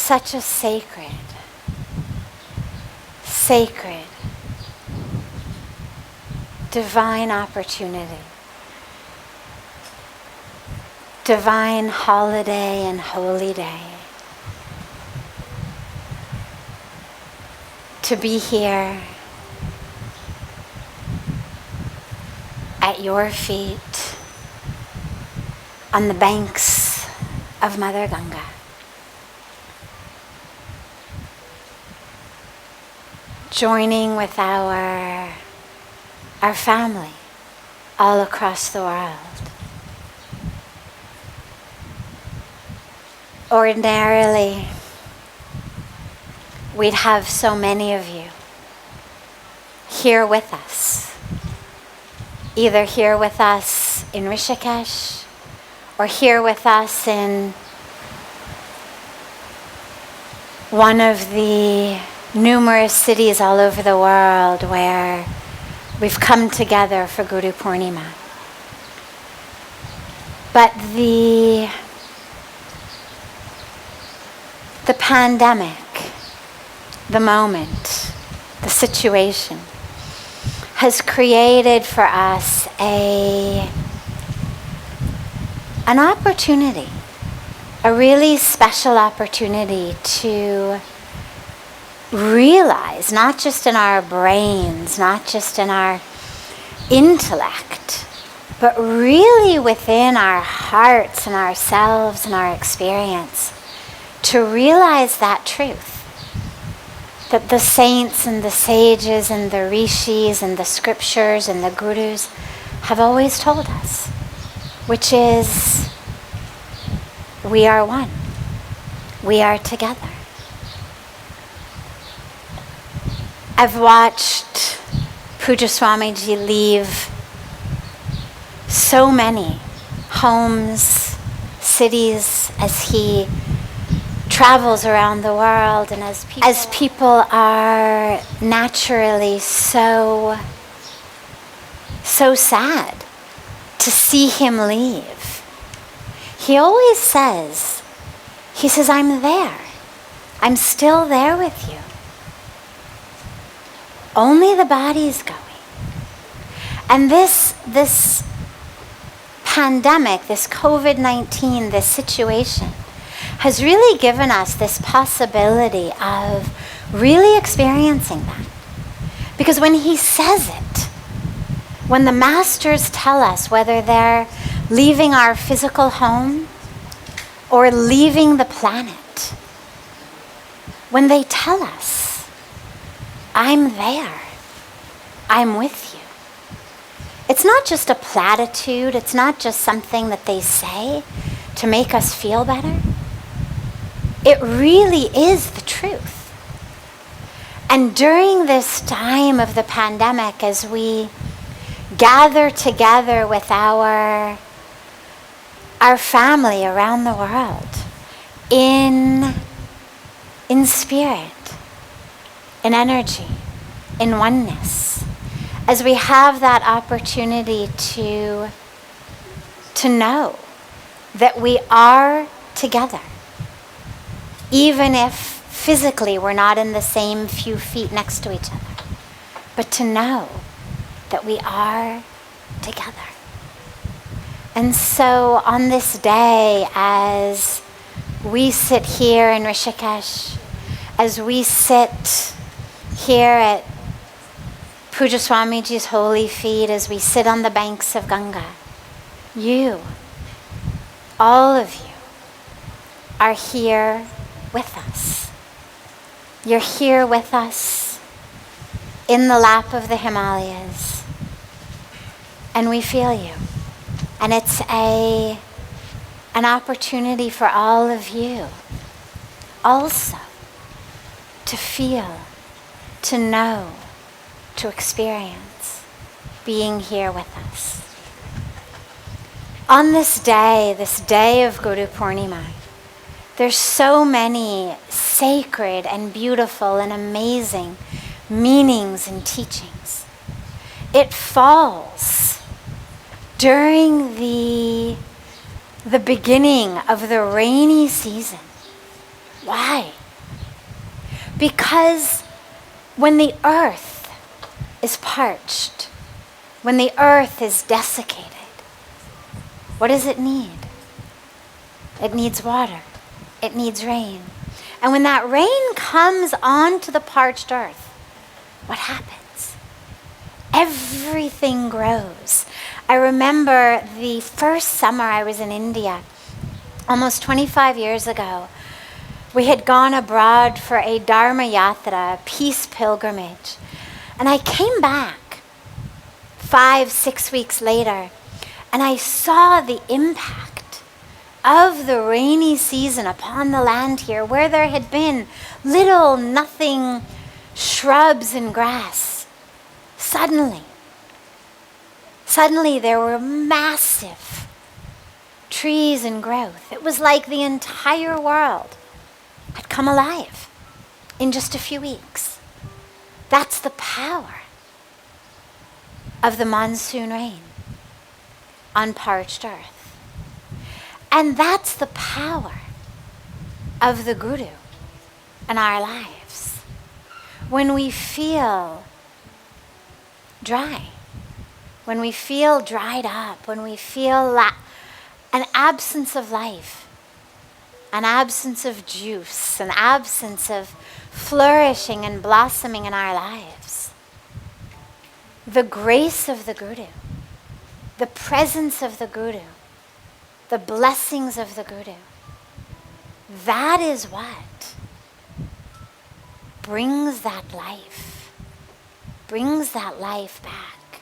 such a sacred, divine opportunity, divine holiday and holy day to be here at your feet on the banks of Mother Ganga. Joining with our family all across the world. Ordinarily, we'd have so many of you here with us, either here with us in Rishikesh or here with us in one of the numerous cities all over the world where we've come together for Guru Purnima. But the pandemic, the moment, the situation has created for us an opportunity, a really special opportunity to realize, not just in our brains, not just in our intellect, but really within our hearts and ourselves and our experience, to realize that truth that the saints and the sages and the rishis and the scriptures and the gurus have always told us, which is we are one, we are together. I've watched Puja Swamiji leave so many homes, cities, as he travels around the world, and as people are naturally so sad to see him leave. He always says, I'm there. I'm still there with you. Only the body's going. And this pandemic, this COVID-19, this situation, has really given us this possibility of really experiencing that. Because when he says it, when the masters tell us, whether they're leaving our physical home or leaving the planet, when they tell us, I'm there, I'm with you. It's not just a platitude, it's not just something that they say to make us feel better. It really is the truth. And during this time of the pandemic, as we gather together with our family around the world, in spirit, in energy, in oneness, as we have that opportunity to know that we are together, even if physically we're not in the same few feet next to each other, but to know that we are together. And so on this day, as we sit here in Rishikesh, as we sit here at Puja Swamiji's holy feet, as we sit on the banks of Ganga, you, all of you, are here with us. You're here with us in the lap of the Himalayas, and we feel you. And it's an opportunity for all of you also to feel, to know, to experience being here with us. On this day of Guru Purnima, there's so many sacred and beautiful and amazing meanings and teachings. It falls during the beginning of the rainy season, Why? Because when the earth is parched, when the earth is desiccated, what does it need? It needs water. It needs rain. And when that rain comes onto the parched earth, what happens? Everything grows. I remember the first summer I was in India, almost 25 years ago. We had gone abroad for a Dharma Yatra, a peace pilgrimage. And I came back 5-6 weeks later, and I saw the impact of the rainy season upon the land here, where there had been little, nothing shrubs and grass. Suddenly there were massive trees and growth. It was like the entire world had come alive in just a few weeks. That's the power of the monsoon rain on parched earth. And that's the power of the Guru in our lives. When we feel dry, when we feel dried up, when we feel an absence of life, an absence of juice, an absence of flourishing and blossoming in our lives, the grace of the Guru, the presence of the Guru, the blessings of the Guru, that is what brings that life back.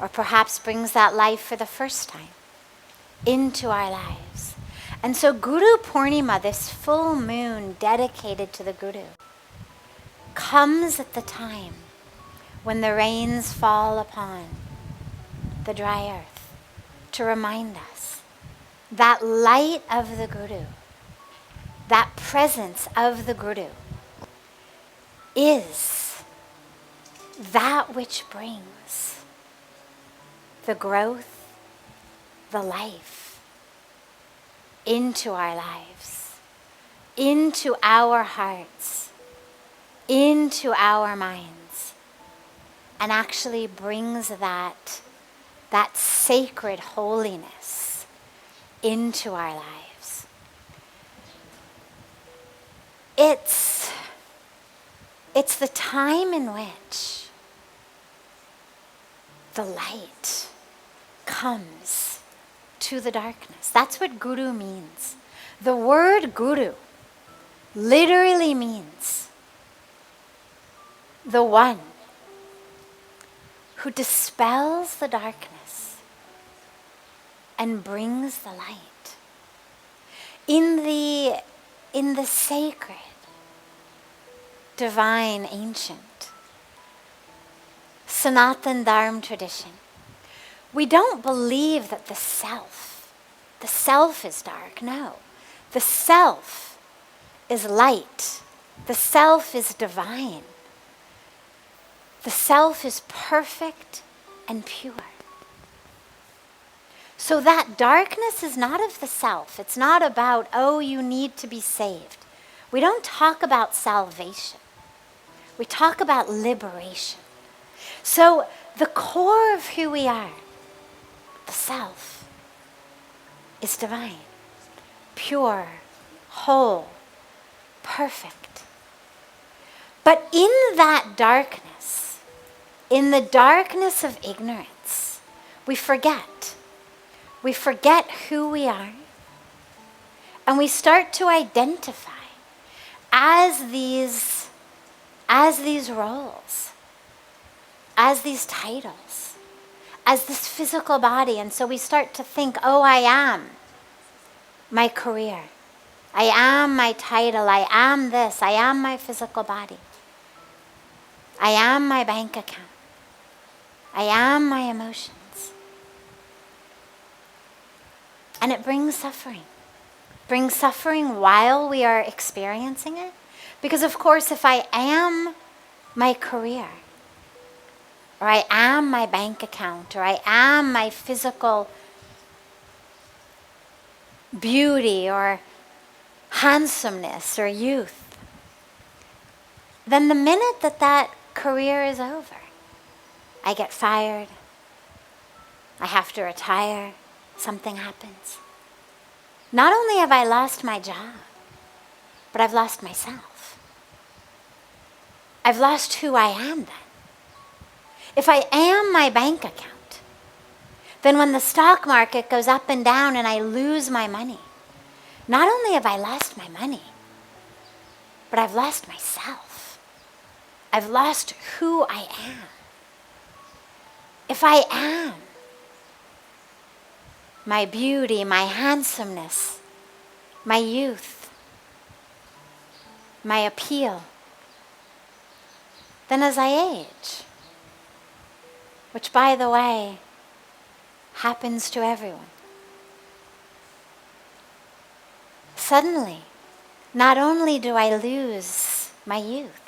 Or perhaps brings that life for the first time into our lives. And so Guru Purnima, this full moon dedicated to the Guru, comes at the time when the rains fall upon the dry earth to remind us that light of the Guru, that presence of the Guru, is that which brings the growth, the life into our lives, into our hearts, into our minds, and actually brings that sacred holiness into our lives. It's the time in which the light comes to the darkness. That's what Guru means. The word Guru literally means the one who dispels the darkness and brings the light. In the sacred, divine, ancient, Sanatan Dharma tradition, we don't believe that the self is dark. No. The self is light. The self is divine. The self is perfect and pure. So that darkness is not of the self. It's not about, oh, you need to be saved. We don't talk about salvation. We talk about liberation. So the core of who we are, the self, is divine, pure, whole, perfect. But in that darkness, in the darkness of ignorance, we forget. We forget who we are, and we start to identify as these roles, as these titles, as this physical body. And so we start to think, oh, I am my career. I am my title. I am this. I am my physical body. I am my bank account. I am my emotions. And it brings suffering. Brings suffering while we are experiencing it. Because of course, if I am my career, or I am my bank account, or I am my physical beauty or handsomeness or youth, then the minute that that career is over, I get fired, I have to retire, something happens. Not only have I lost my job, but I've lost myself. I've lost who I am then. If I am my bank account, then when the stock market goes up and down and I lose my money, not only have I lost my money, but I've lost myself. I've lost who I am. If I am my beauty, my handsomeness, my youth, my appeal, then as I age, which by the way happens to everyone, suddenly not only do I lose my youth,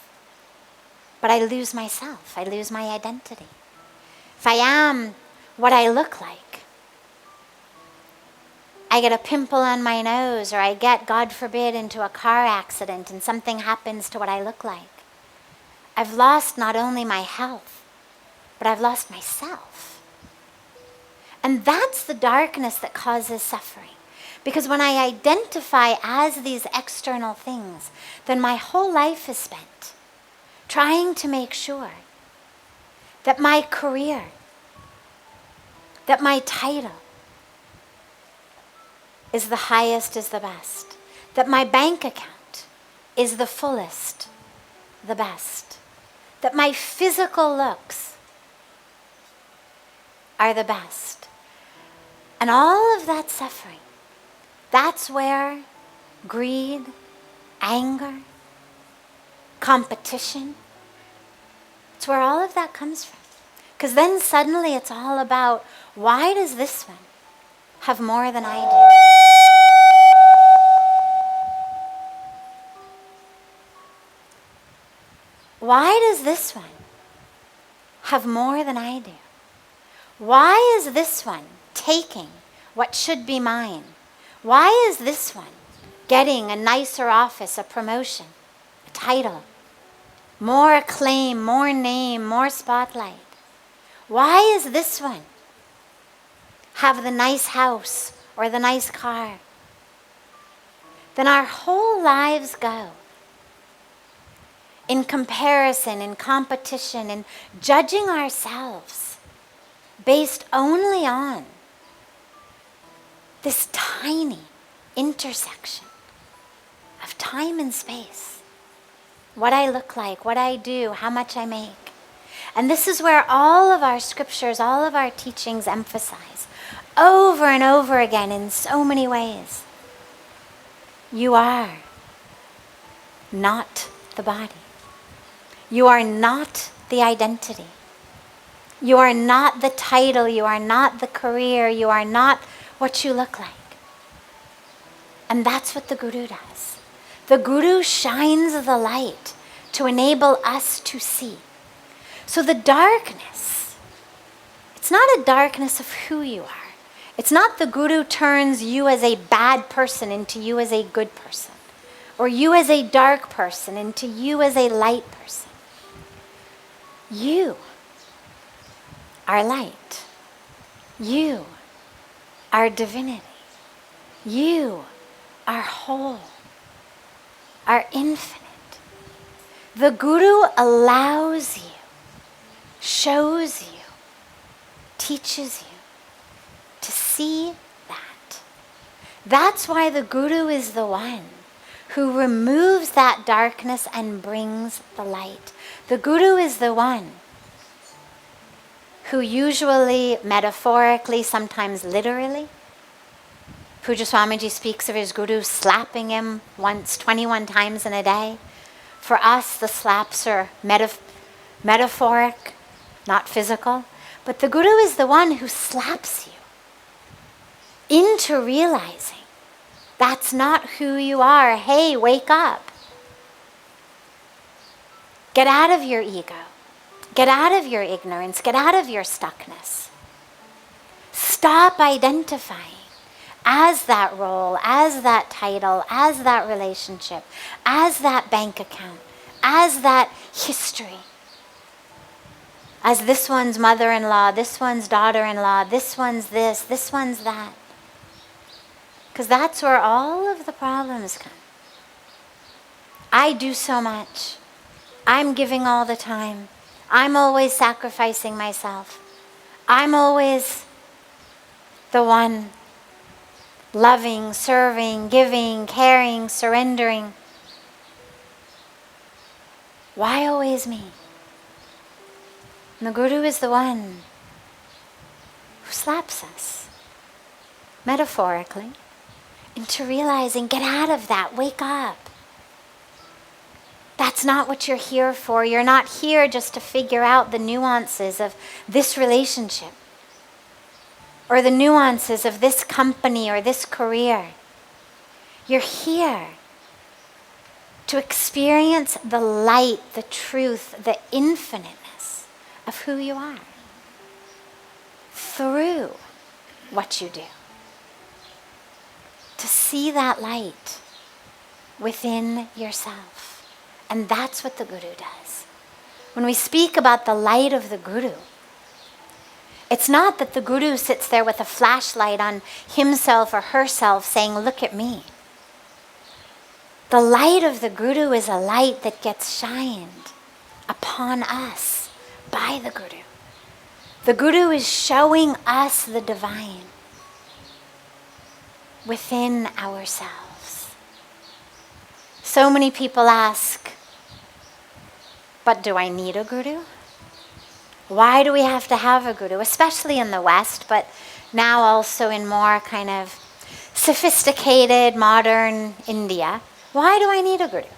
but I lose myself, I lose my identity. If I am what I look like, I get a pimple on my nose, or I get, God forbid, into a car accident and something happens to what I look like, I've lost not only my health, but I've lost myself. And that's the darkness that causes suffering. Because when I identify as these external things, then my whole life is spent trying to make sure that my career, that my title is the highest, is the best, that my bank account is the fullest, the best, that my physical looks are the best. And all of that suffering, that's where greed, anger, competition, it's where all of that comes from. Because then suddenly it's all about, why does this one have more than I do? Why does this one have more than I do? Why is this one taking what should be mine? Why is this one getting a nicer office, a promotion, a title, more acclaim, more name, more spotlight? Why is this one have the nice house or the nice car? Then our whole lives go in comparison, in competition, in judging ourselves based only on this tiny intersection of time and space. What I look like, what I do, how much I make. And this is where all of our scriptures, all of our teachings emphasize over and over again in so many ways. You are not the body. You are not the identity. You are not the title. You are not the career. You are not what you look like. And that's what the Guru does. The Guru shines the light to enable us to see. So the darkness, it's not a darkness of who you are. It's not the Guru turns you as a bad person into you as a good person, or you as a dark person into you as a light person. You are light. You are divinity. You are whole, are infinite. The Guru allows you, shows you, teaches you to see that. That's why the Guru is the one who removes that darkness and brings the light. The Guru is the one who usually metaphorically, sometimes literally, Puja Swamiji speaks of his Guru slapping him once, 21 times in a day. For us, the slaps are metaphoric, not physical. But the Guru is the one who slaps you into realizing that's not who you are. Hey, wake up. Get out of your ego. Get out of your ignorance. Get out of your stuckness. Stop identifying as that role, as that title, as that relationship, as that bank account, as that history, as this one's mother-in-law, this one's daughter-in-law, this one's this one's that. Because that's where all of the problems come. I do so much. I'm giving all the time. I'm always sacrificing myself. I'm always the one loving, serving, giving, caring, surrendering. Why always me? And the Guru is the one who slaps us, metaphorically, into realizing, get out of that, wake up. That's not what you're here for. You're not here just to figure out the nuances of this relationship or the nuances of this company or this career. You're here to experience the light, the truth, the infiniteness of who you are through what you do. To see that light within yourself. And that's what the Guru does. When we speak about the light of the Guru, it's not that the Guru sits there with a flashlight on himself or herself saying, look at me. The light of the Guru is a light that gets shined upon us by the Guru. The Guru is showing us the divine within ourselves. So many people ask, but do I need a Guru? Why do we have to have a Guru? Especially in the West, but now also in more kind of sophisticated, modern India. Why do I need a Guru?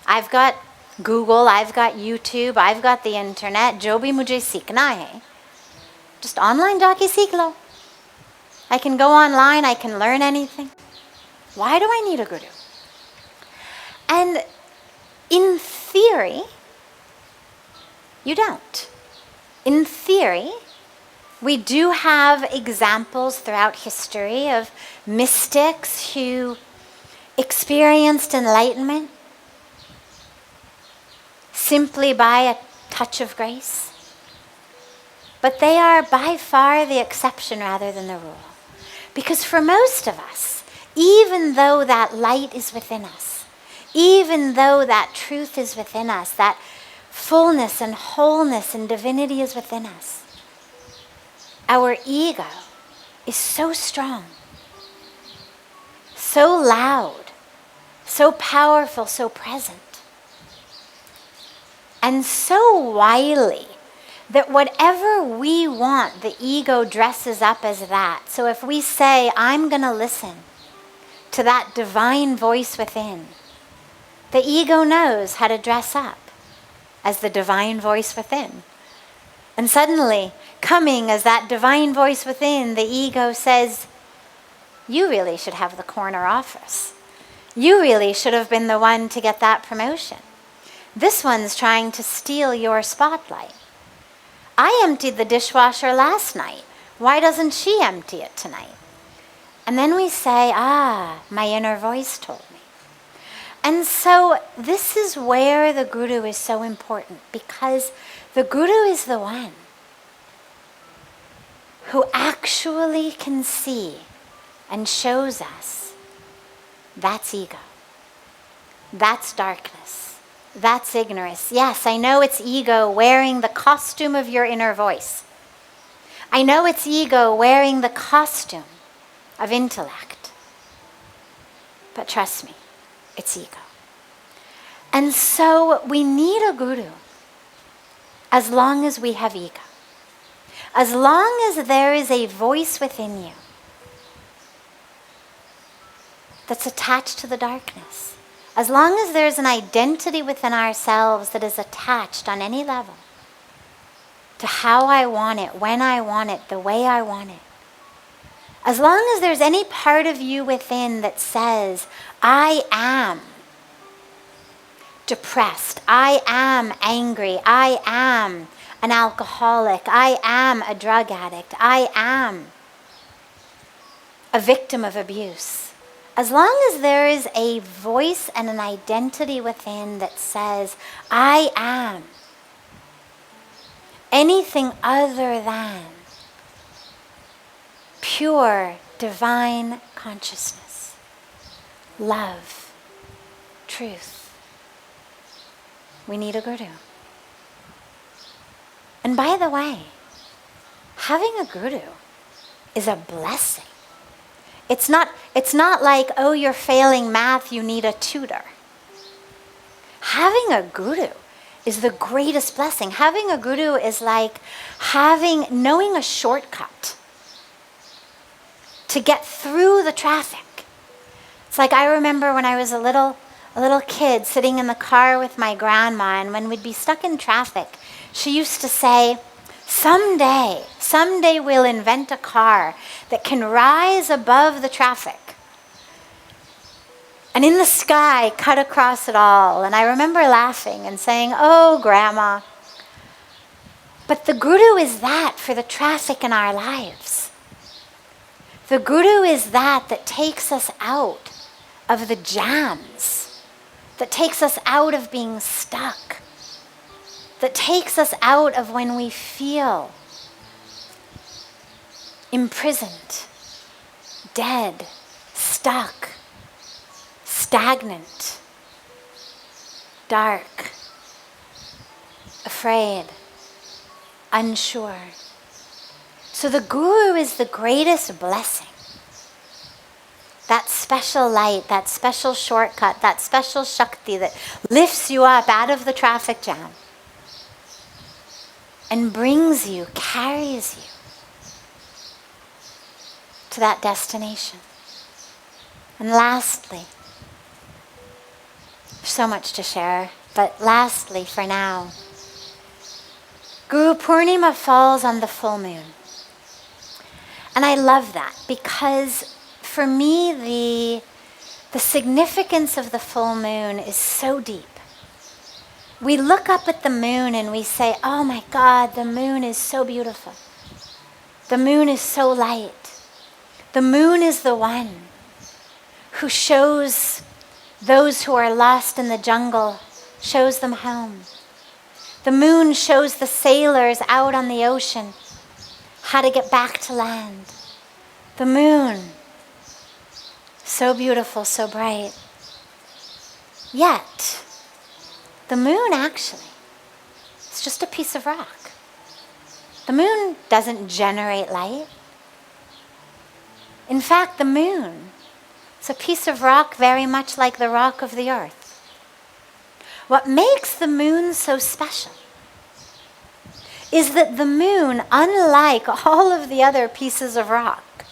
I've got Google, I've got YouTube, I've got the internet. Jo bhi mujhe seekhna hai. Just online jaake seekh lo. I can go online, I can learn anything. Why do I need a Guru? And in theory, you don't. In theory, we do have examples throughout history of mystics who experienced enlightenment simply by a touch of grace. But they are by far the exception rather than the rule. Because for most of us, even though that light is within us, even though that truth is within us, that fullness and wholeness and divinity is within us, our ego is so strong, so loud, so powerful, so present, and so wily that whatever we want, the ego dresses up as that. So if we say, I'm going to listen to that divine voice within, the ego knows how to dress up as the divine voice within. And suddenly, coming as that divine voice within, the ego says, you really should have the corner office. You really should have been the one to get that promotion. This one's trying to steal your spotlight. I emptied the dishwasher last night. Why doesn't she empty it tonight? And then we say, my inner voice told me. And so this is where the Guru is so important, because the Guru is the one who actually can see and shows us that's ego. That's darkness. That's ignorance. Yes, I know it's ego wearing the costume of your inner voice. I know it's ego wearing the costume of intellect. But trust me, it's ego. And so we need a Guru as long as we have ego. As long as there is a voice within you that's attached to the darkness. As long as there's an identity within ourselves that is attached on any level to how I want it, when I want it, the way I want it. As long as there's any part of you within that says, I am depressed, I am angry, I am an alcoholic, I am a drug addict, I am a victim of abuse, as long as there is a voice and an identity within that says, I am anything other than pure divine consciousness, love, truth, we need a guru. And by the way, having a guru is a blessing. It's not like, oh, you're failing math, you need a tutor. Having a guru is the greatest blessing. Having a guru is like knowing a shortcut to get through the traffic. It's like I remember when I was a little kid sitting in the car with my grandma, and when we'd be stuck in traffic, she used to say, someday we'll invent a car that can rise above the traffic and in the sky cut across it all. And I remember laughing and saying, oh, Grandma, but the guru is that for the traffic in our lives. The guru is that takes us out of the jams, that takes us out of being stuck, that takes us out of when we feel imprisoned, dead, stuck, stagnant, dark, afraid, unsure. So the guru is the greatest blessing. That special light, that special shortcut, that special Shakti that lifts you up out of the traffic jam and brings you, carries you to that destination. And lastly, there's so much to share, but lastly for now, Guru Purnima falls on the full moon. And I love that because for me the significance of the full moon is so deep. We look up at the moon and we say, oh my God, the moon is so beautiful. The moon is so light. The moon is the one who shows those who are lost in the jungle, shows them home. The moon shows the sailors out on the ocean how to get back to land. The moon, so beautiful, so bright. Yet, the moon actually is just a piece of rock. The moon doesn't generate light. In fact, the moon is a piece of rock very much like the rock of the earth. What makes the moon so special is that the moon, unlike all of the other pieces of rock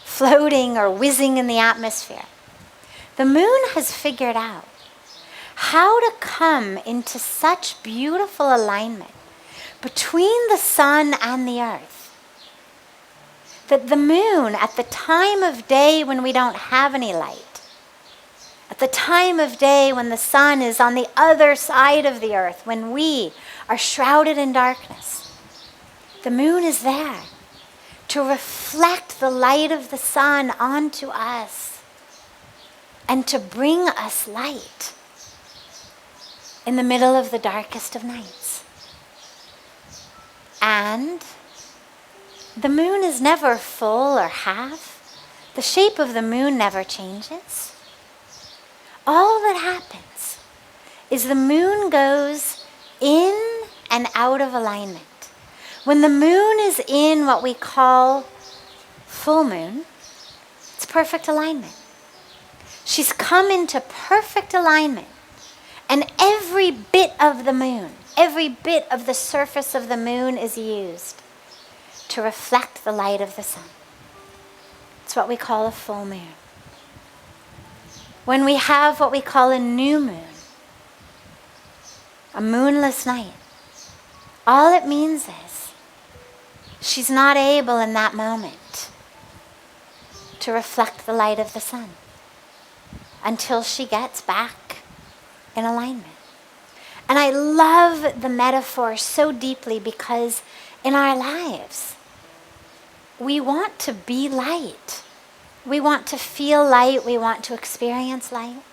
floating or whizzing in the atmosphere, the moon has figured out how to come into such beautiful alignment between the sun and the earth that the moon, at the time of day when we don't have any light, at the time of day when the sun is on the other side of the earth, when we are shrouded in darkness, the moon is there to reflect the light of the sun onto us and to bring us light in the middle of the darkest of nights. And the moon is never full or half. The shape of the moon never changes. All that happens is the moon goes in and out of alignment. When the moon is in what we call full moon, it's perfect alignment. She's come into perfect alignment. And every bit of the moon, every bit of the surface of the moon is used to reflect the light of the sun. It's what we call a full moon. When we have what we call a new moon, a moonless night, all it means is she's not able in that moment to reflect the light of the sun until she gets back in alignment. And I love the metaphor so deeply because in our lives, we want to be light. We want to feel light, we want to experience light.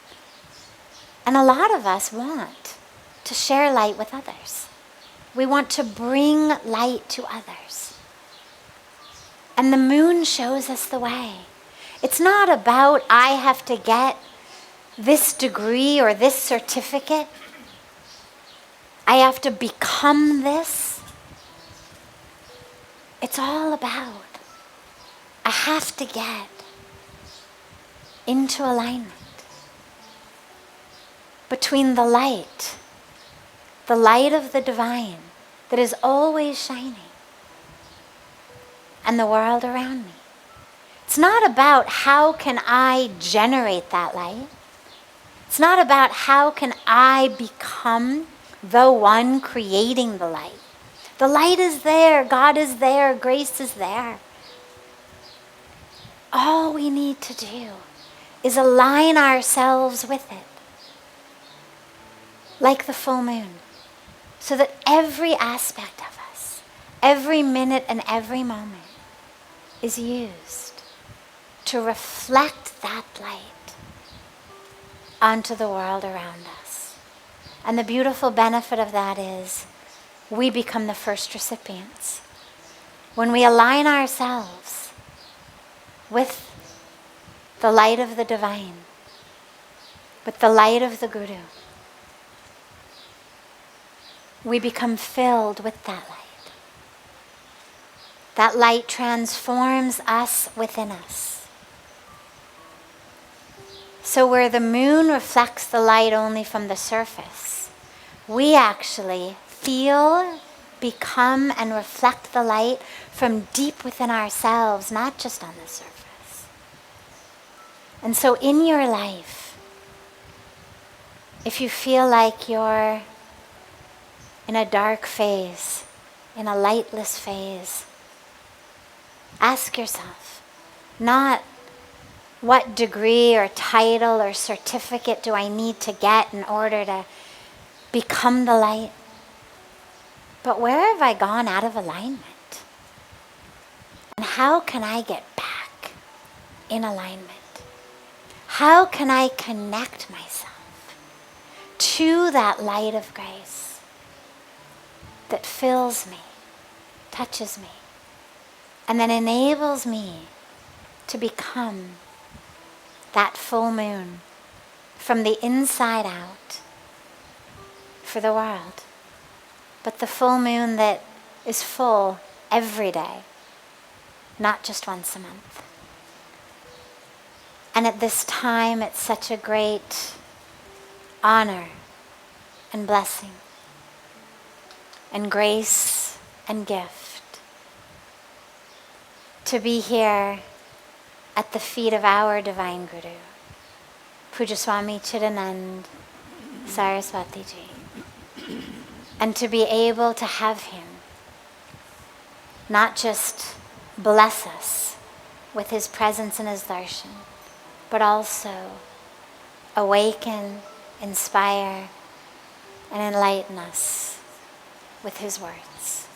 And a lot of us want to share light with others. We want to bring light to others. And the moon shows us the way. It's not about I have to get this degree or this certificate. I have to become this. It's all about I have to get into alignment between the light of the divine that is always shining, and the world around me. It's not about how can I generate that light. It's not about how can I become the one creating the light. The light is there, God is there, grace is there. All we need to do is align ourselves with it, like the full moon, so that every aspect of us, every minute and every moment is used to reflect that light onto the world around us. And the beautiful benefit of that is we become the first recipients. When we align ourselves with the light of the divine, with the light of the Guru, we become filled with that light. That light transforms us within us. So where the moon reflects the light only from the surface, we actually feel, become, and reflect the light from deep within ourselves, not just on the surface. And so in your life, if you feel like you're in a dark phase, in a lightless phase, ask yourself, not what degree or title or certificate do I need to get in order to become the light, but where have I gone out of alignment? And how can I get back in alignment? How can I connect myself to that light of grace that fills me, touches me, and then enables me to become that full moon from the inside out for the world, but the full moon that is full every day, not just once a month. And at this time, it's such a great honor and blessing and grace and gift to be here at the feet of our Divine Guru, Pujaswami Chidanand Saraswatiji, and to be able to have him not just bless us with his presence and his darshan, but also awaken, inspire, and enlighten us with his words.